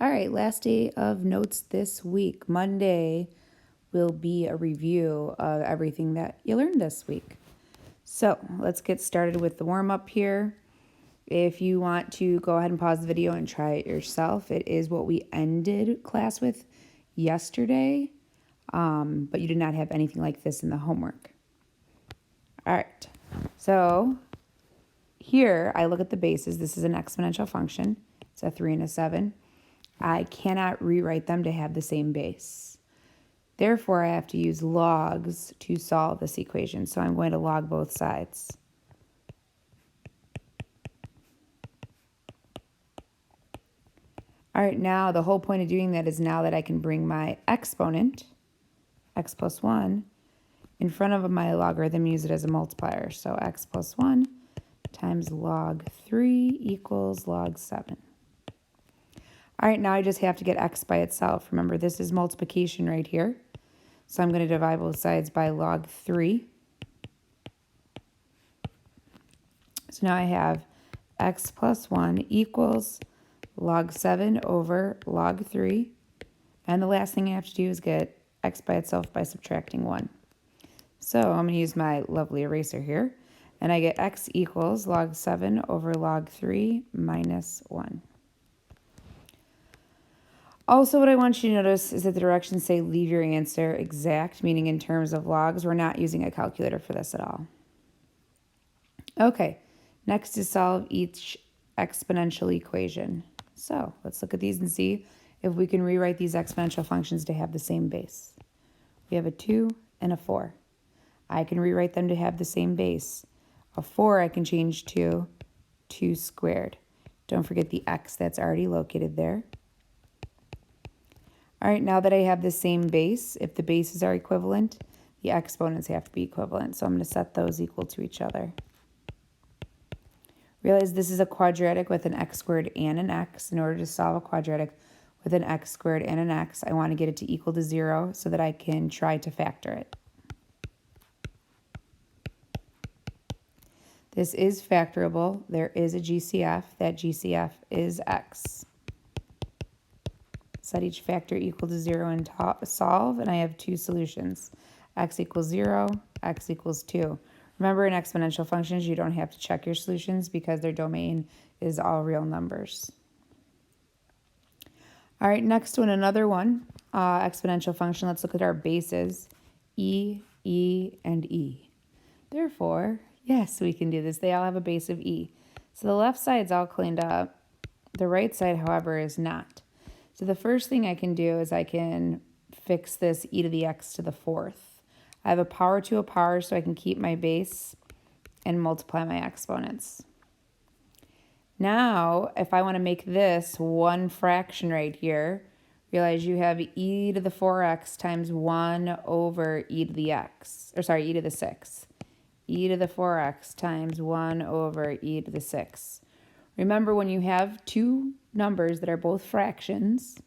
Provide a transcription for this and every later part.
All right, last day of notes this week. Monday will be a review of everything that you learned this week. So let's get started with the warm-up here. If you want to go ahead and pause the video and try it yourself, it is what we ended class with yesterday, but you did not have anything like this in the homework. All right, so here I look at the bases. This is an exponential function. It's a 3 and a 7. I cannot rewrite them to have the same base. Therefore, I have to use logs to solve this equation. So I'm going to log both sides. All right, now the whole point of doing that is now that I can bring my exponent, x plus 1, in front of my logarithm, use it as a multiplier. So x plus 1 times log 3 equals log 7. All right, now I just have to get x by itself. Remember, this is multiplication right here. So I'm going to divide both sides by log 3. So now I have x plus 1 equals log 7 over log 3. And the last thing I have to do is get x by itself by subtracting 1. So I'm going to use my lovely eraser here. And I get x equals log 7 over log 3 minus 1. Also, what I want you to notice is that the directions say leave your answer exact, meaning in terms of logs. We're not using a calculator for this at all. Okay, next is solve each exponential equation. So let's look at these and see if we can rewrite these exponential functions to have the same base. We have a 2 and a 4. I can rewrite them to have the same base. A 4 I can change to 2 squared. Don't forget the x that's already located there. All right, now that I have the same base, if the bases are equivalent, the exponents have to be equivalent. So I'm going to set those equal to each other. Realize this is a quadratic with an x squared and an x. In order to solve a quadratic with an x squared and an x, I want to get it to equal to 0 so that I can try to factor it. This is factorable. There is a GCF. That GCF is x. Set each factor equal to 0 and solve, and I have two solutions. X equals 0, x equals 2. Remember, in exponential functions, you don't have to check your solutions because their domain is all real numbers. All right, next one, another one, exponential function. Let's look at our bases, e, and e. Therefore, yes, we can do this. They all have a base of e. So the left side's all cleaned up. The right side, however, is not. So the first thing I can do is I can fix this e to the x to the 4th. I have a power to a power, so I can keep my base and multiply my exponents. Now, if I want to make this one fraction right here, realize you have e to the 4x times 1 over e to the x, or sorry, e to the 6. E to the 4x times 1 over e to the 6. Remember, when you have two numbers that are both fractions,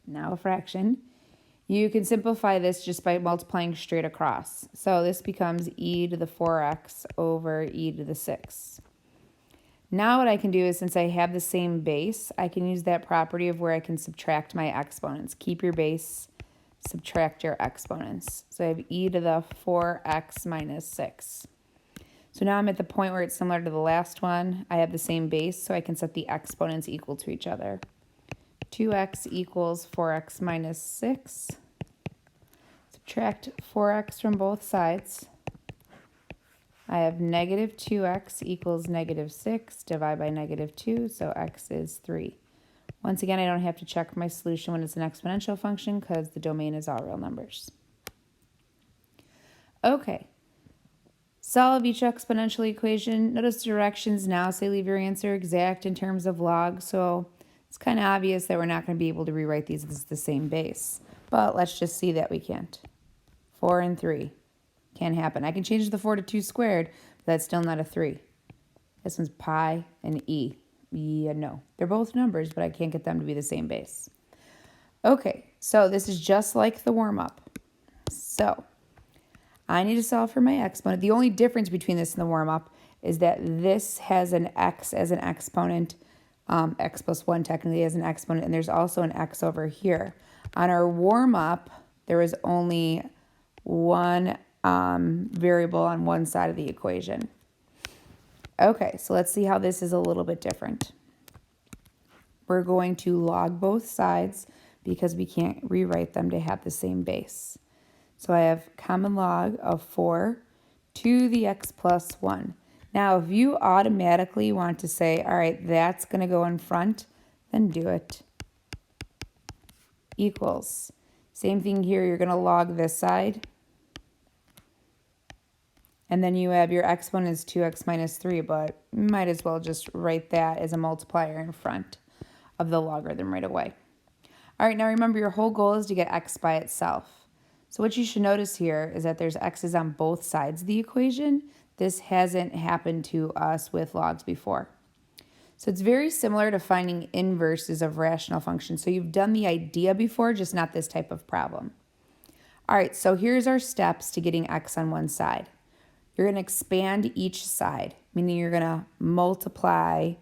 now a fraction, you can simplify this just by multiplying straight across. So this becomes e to the 4x over e to the 6. Now what I can do is, since I have the same base, I can use that property of where I can subtract my exponents. Keep your base, subtract your exponents. So I have e to the 4x minus 6. So now I'm at the point where it's similar to the last one. I have the same base, so I can set the exponents equal to each other. 2x equals 4x minus 6. Subtract 4x from both sides. I have negative 2x equals negative 6. Divide by negative 2, so x is 3. Once again, I don't have to check my solution when it's an exponential function because the domain is all real numbers. Okay. Solve each exponential equation. Notice directions now say leave your answer exact in terms of log, so it's kind of obvious that we're not going to be able to rewrite these as the same base. But let's just see that we can't. 4 and 3. Can't happen. I can change the 4 to 2 squared, but that's still not a 3. This one's pi and e. Yeah, no. They're both numbers, but I can't get them to be the same base. Okay, so this is just like the warm-up. So I need to solve for my exponent. The only difference between this and the warm-up is that this has an x as an exponent X plus 1 technically as an exponent, and there's also an x over here. On our warm-up, there was only one variable on one side of the equation. Okay, so let's see how this is a little bit different. We're going to log both sides because we can't rewrite them to have the same base. So I have common log of 4 to the x plus 1. Now, if you automatically want to say, all right, that's going to go in front, then do it. Equals. Same thing here, you're going to log this side. And then you have your exponent is 2x minus 3, but you might as well just write that as a multiplier in front of the logarithm right away. All right, now remember your whole goal is to get x by itself. So what you should notice here is that there's x's on both sides of the equation. This hasn't happened to us with logs before. So it's very similar to finding inverses of rational functions. So you've done the idea before, just not this type of problem. All right, so here's our steps to getting x on one side. You're going to expand each side, meaning you're going to multiply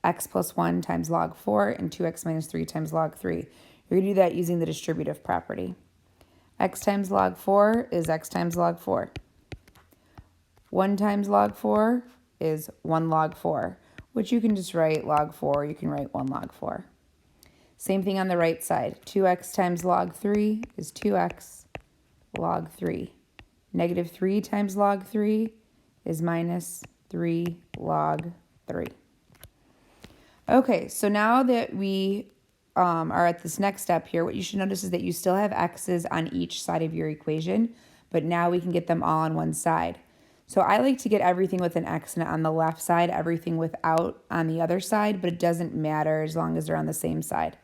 x plus 1 times log 4 and 2x minus 3 times log 3. You're going to do that using the distributive property. X times log 4 is x times log 4. 1 times log 4 is 1 log 4, which you can just write log 4, you can write 1 log 4. Same thing on the right side. 2x times log 3 is 2x log 3. Negative 3 times log 3 is minus 3 log 3. Okay, so now that we are at this next step here, what you should notice is that you still have x's on each side of your equation, but now we can get them all on one side. So I like to get everything with an x in it on the left side, everything without on the other side, but it doesn't matter as long as they're on the same side.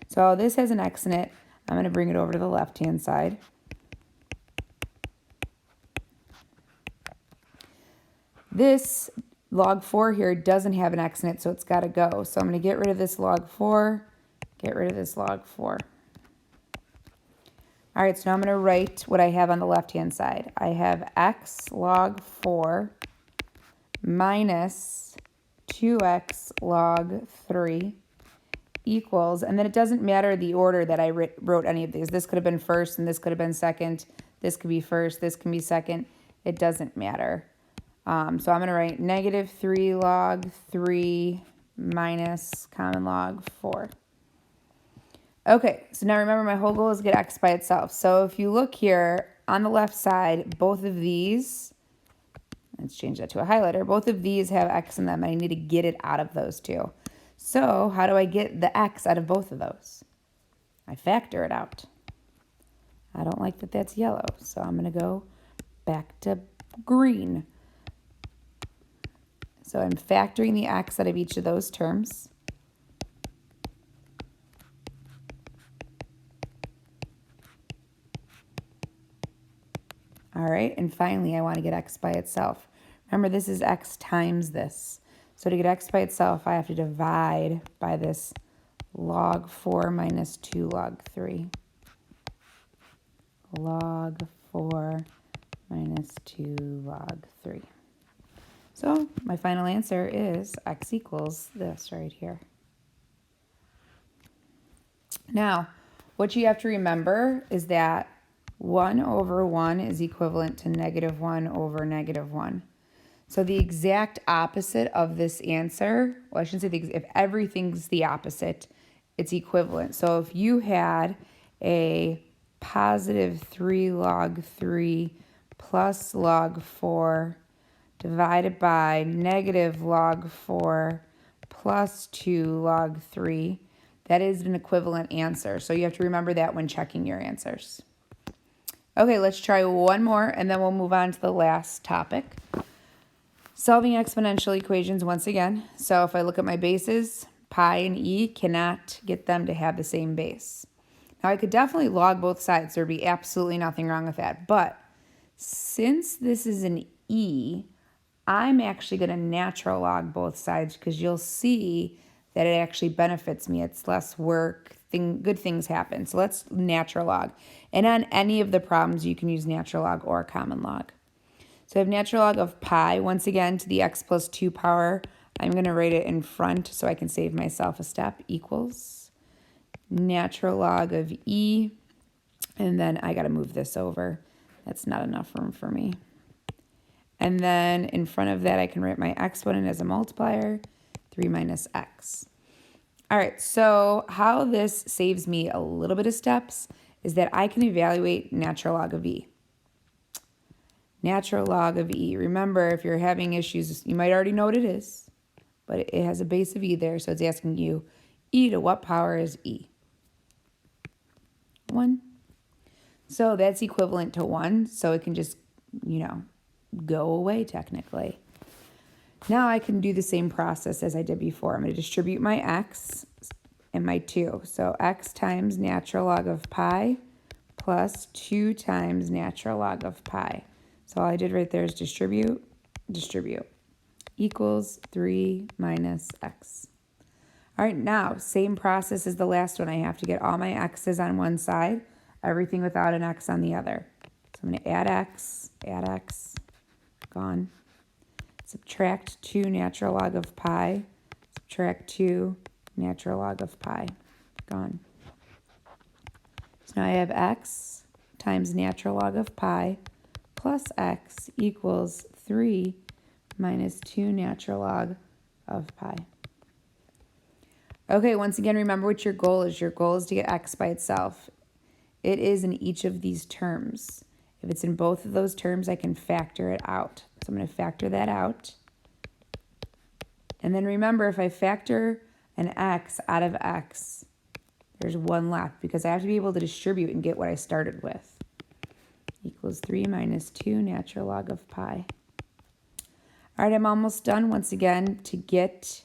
So this has an x in it. I'm going to bring it over to the left-hand side. This log 4 here doesn't have an x in it, so it's got to go. So I'm going to get rid of this log 4, get rid of this log 4. All right, so now I'm going to write what I have on the left-hand side. I have x log 4 minus 2x log 3 equals, and then it doesn't matter the order that I wrote any of these. This could have been first and this could have been second. This could be first, this can be second. It doesn't matter. So I'm going to write negative 3 log 3 minus common log 4. Okay, so now remember my whole goal is to get x by itself. So if you look here on the left side, both of these, let's change that to a highlighter, both of these have x in them, and I need to get it out of those two. So how do I get the x out of both of those? I factor it out. I don't like that that's yellow, so I'm going to go back to green. So I'm factoring the x out of each of those terms. All right, and finally I want to get x by itself. Remember, this is x times this. So to get x by itself, I have to divide by this log 4 minus 2 log 3. Log 4 minus 2 log 3. So my final answer is x equals this right here. Now, what you have to remember is that 1 over 1 is equivalent to negative 1 over negative 1. So the exact opposite of this answer, well, I shouldn't say if everything's the opposite, it's equivalent. So if you had a positive 3 log 3 plus log 4 divided by negative log 4 plus 2 log 3, that is an equivalent answer. So you have to remember that when checking your answers. Okay, let's try one more, and then we'll move on to the last topic. Solving exponential equations once again. So if I look at my bases, pi and e, cannot get them to have the same base. Now I could definitely log both sides. There'd be absolutely nothing wrong with that. But since this is an e, I'm actually going to natural log both sides because you'll see that it actually benefits me. It's less work. Good things happen. So let's natural log. And on any of the problems, you can use natural log or common log. So I have natural log of pi, once again, to the x plus 2 power I'm going to write it in front so I can save myself a step, equals natural log of e, and then I got to move this over. That's not enough room for me. And then in front of that, I can write my exponent as a multiplier, 3 minus x. All right, so how this saves me a little bit of steps is that I can evaluate natural log of e. Natural log of e. Remember, if you're having issues, you might already know what it is, but it has a base of e there, so it's asking you, e to what power is e? 1. So that's equivalent to 1, so it can just, go away technically. Now I can do the same process as I did before. I'm going to distribute my x and my 2. So x times natural log of pi plus 2 times natural log of pi. So all I did right there is distribute, equals 3 minus x. All right, now, same process as the last one. I have to get all my x's on one side, everything without an x on the other. So I'm going to add x, gone. Subtract 2 natural log of pi, subtract 2 natural log of pi, gone. So now I have x times natural log of pi plus x equals 3 minus 2 natural log of pi. Okay, once again, remember what your goal is. Your goal is to get x by itself. It is in each of these terms. If it's in both of those terms, I can factor it out. So I'm going to factor that out. And then remember, if I factor an x out of x, there's 1 left because I have to be able to distribute and get what I started with. Equals 3 minus 2 natural log of pi. All right, I'm almost done. Once again, to get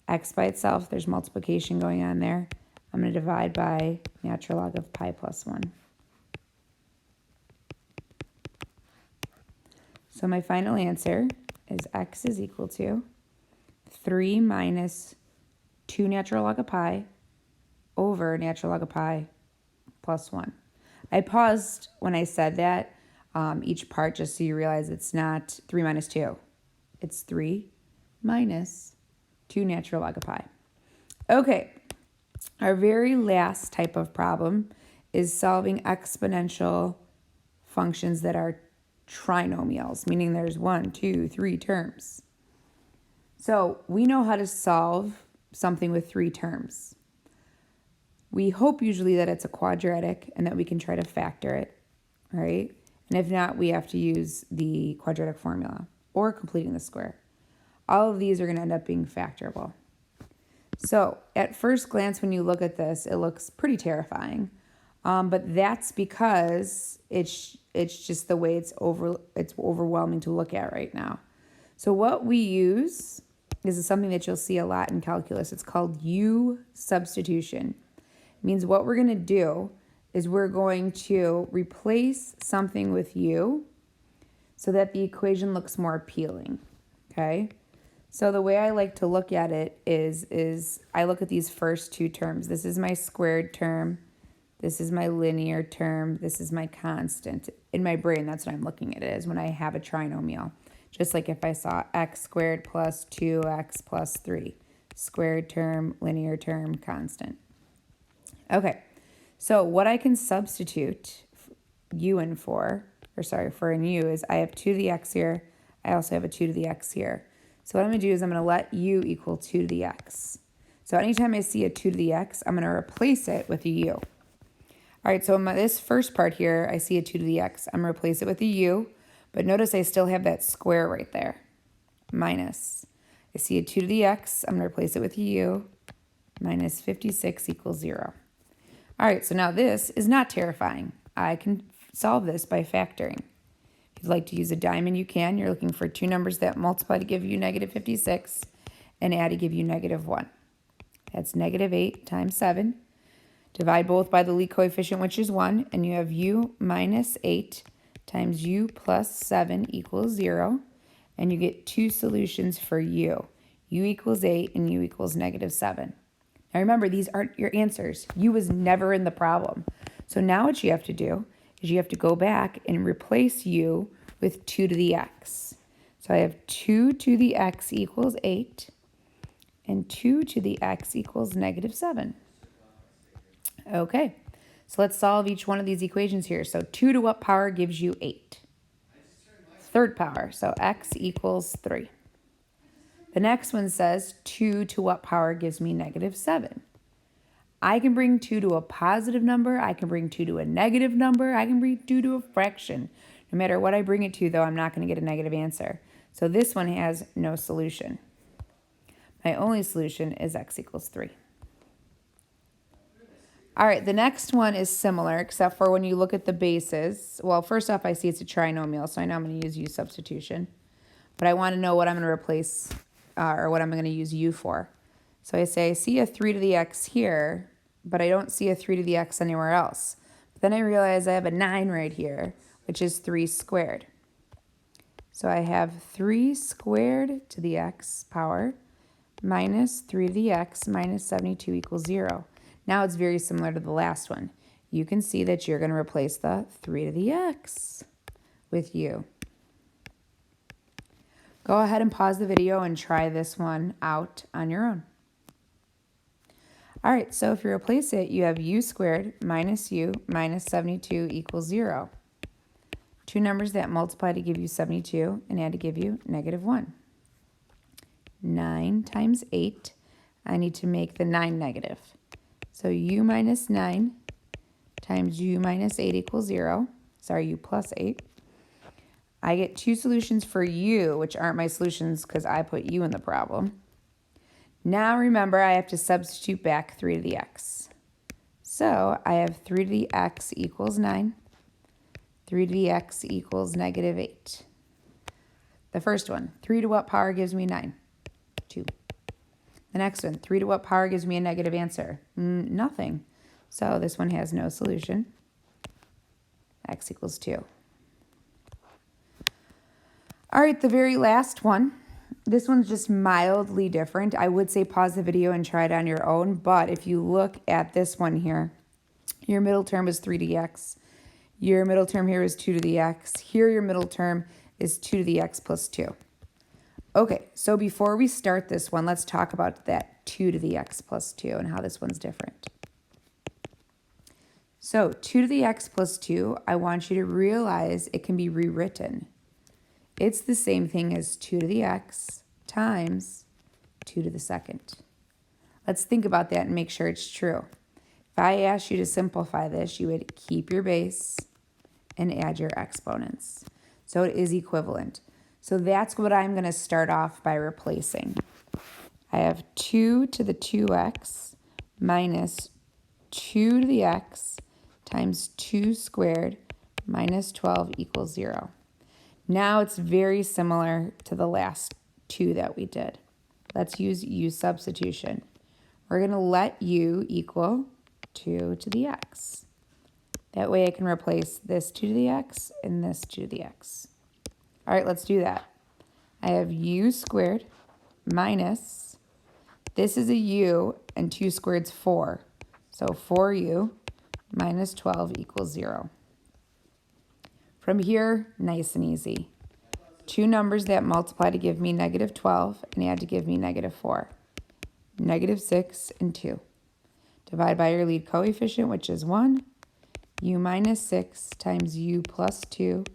x by itself, there's multiplication going on there. I'm going to divide by natural log of pi plus 1. So my final answer is x is equal to 3 minus 2 natural log of pi over natural log of pi plus 1. I paused when I said that, each part, just so you realize it's not 3 minus 2. It's 3 minus 2 natural log of pi. Okay, our very last type of problem is solving exponential functions that are trinomials, meaning there's 1, 2, 3 terms. So we know how to solve something with 3 terms. We hope usually that it's a quadratic and that we can try to factor it, right? And if not, we have to use the quadratic formula or completing the square. All of these are going to end up being factorable. So at first glance, when you look at this, it looks pretty terrifying. But that's because it's just the way it's overwhelming to look at right now. So what we use is something that you'll see a lot in calculus. It's called U substitution. It means what we're going to do is we're going to replace something with U so that the equation looks more appealing, okay? So the way I like to look at it is I look at these first 2 terms. This is my squared term. This is my linear term. This is my constant. In my brain, that's what I'm looking at it as when I have a trinomial. Just like if I saw x squared plus 2x plus 3. Squared term, linear term, constant. Okay, so what I can substitute u in for in u is I have 2 to the x here. I also have a 2 to the x here. So what I'm going to do is I'm going to let u equal 2 to the x. So anytime I see a 2 to the x, I'm going to replace it with a u. All right, so in this first part here, I see a 2 to the x. I'm going to replace it with a u, but notice I still have that square right there, minus. I see a 2 to the x. I'm going to replace it with a u, minus 56 equals 0. All right, so now this is not terrifying. I can solve this by factoring. If you'd like to use a diamond, you can. You're looking for 2 numbers that multiply to give you negative 56 and add to give you negative 1. That's negative 8 times 7. Divide both by the Lie coefficient, which is 1, and you have u minus 8 times u plus 7 equals 0, and you get 2 solutions for u. U equals 8 and u equals negative 7. Now remember, these aren't your answers. U was never in the problem. So now what you have to do is you have to go back and replace u with 2 to the x. So I have 2 to the x equals 8 and 2 to the x equals negative 7. Okay, so let's solve each one of these equations here. So 2 to what power gives you 8? Third power, so x equals 3. The next one says 2 to what power gives me negative 7? I can bring 2 to a positive number, I can bring 2 to a negative number, I can bring 2 to a fraction. No matter what I bring it to, though, I'm not going to get a negative answer. So this one has no solution. My only solution is x equals 3. All right, the next one is similar, except for when you look at the bases. Well, first off, I see it's a trinomial, so I know I'm going to use u substitution. But I want to know what I'm going to replace, or what I'm going to use u for. So I say I see a 3 to the x here, but I don't see a 3 to the x anywhere else. But then I realize I have a 9 right here, which is 3 squared. So I have 3 squared to the x power minus 3 to the x minus 72 equals 0. Now it's very similar to the last one. You can see that you're going to replace the 3 to the x with u. Go ahead and pause the video and try this one out on your own. All right, so if you replace it, you have u squared minus u minus 72 equals 0. Two numbers that multiply to give you 72 and add to give you negative 1. 9 times 8, I need to make the 9 negative. So u minus 9 times u minus 8 equals 0. Sorry, u plus 8. I get two solutions for u, which aren't my solutions because I put u in the problem. Now remember, I have to substitute back 3 to the x. So I have 3 to the x equals 9. 3 to the x equals negative 8. The first one, 3 to what power gives me 9? 2. The next one, 3 to what power gives me a negative answer? Nothing. So this one has no solution. X equals 2. All right, the very last one. This one's just mildly different. I would say pause the video and try it on your own, but if you look at this one here, your middle term is 3 to the x. Your middle term here is 2 to the x. Here your middle term is 2 to the x plus 2. Okay, so before we start this one, let's talk about that 2 to the x plus 2 and how this one's different. So 2 to the x plus 2, I want you to realize it can be rewritten. It's the same thing as 2 to the x times 2 to the second. Let's think about that and make sure it's true. If I asked you to simplify this, you would keep your base and add your exponents. So it is equivalent. So that's what I'm going to start off by replacing. I have 2 to the 2x minus 2 to the x times 2 squared minus 12 equals 0. Now it's very similar to the last two that we did. Let's use u substitution. We're going to let u equal 2 to the x. That way I can replace this 2 to the x and this 2 to the x. All right, let's do that. I have u squared minus, this is a u and 2 squared is 4. So 4u minus 12 equals 0. From here, nice and easy. Two numbers that multiply to give me negative 12 and add to give me negative 4. Negative 6 and 2. Divide by your lead coefficient, which is 1. U minus 6 times u plus 2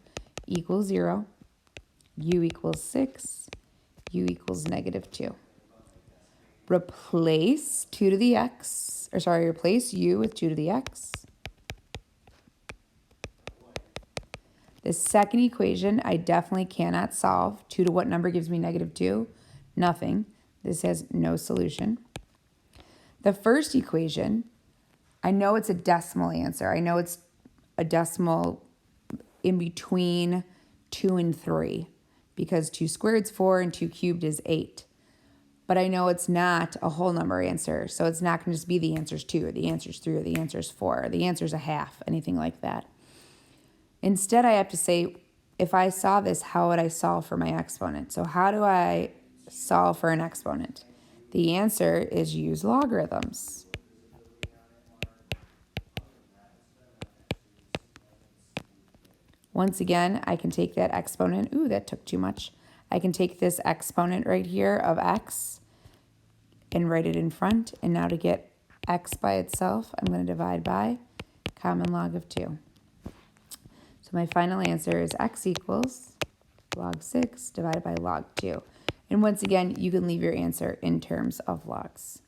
equals 0. U equals 6. U equals negative 2. Replace 2 to the x, replace u with 2 to the x. The second equation, I definitely cannot solve. 2 to what number gives me negative 2? Nothing. This has no solution. The first equation, I know it's a decimal answer. I know it's a decimal in between 2 and 3 because 2 squared is 4 and 2 cubed is 8. But I know it's not a whole number answer, so it's not going to just be the answer's 2 or the answer's 3 or the answer's 4 or the answer's a half, anything like that. Instead, I have to say, if I saw this, how would I solve for my exponent? So how do I solve for an exponent? The answer is use logarithms. Once again, I can take that exponent. Ooh, that took too much. I can take this exponent right here of x and write it in front. And now to get x by itself, I'm going to divide by common log of 2. So my final answer is x equals log 6 divided by log 2. And once again, you can leave your answer in terms of logs.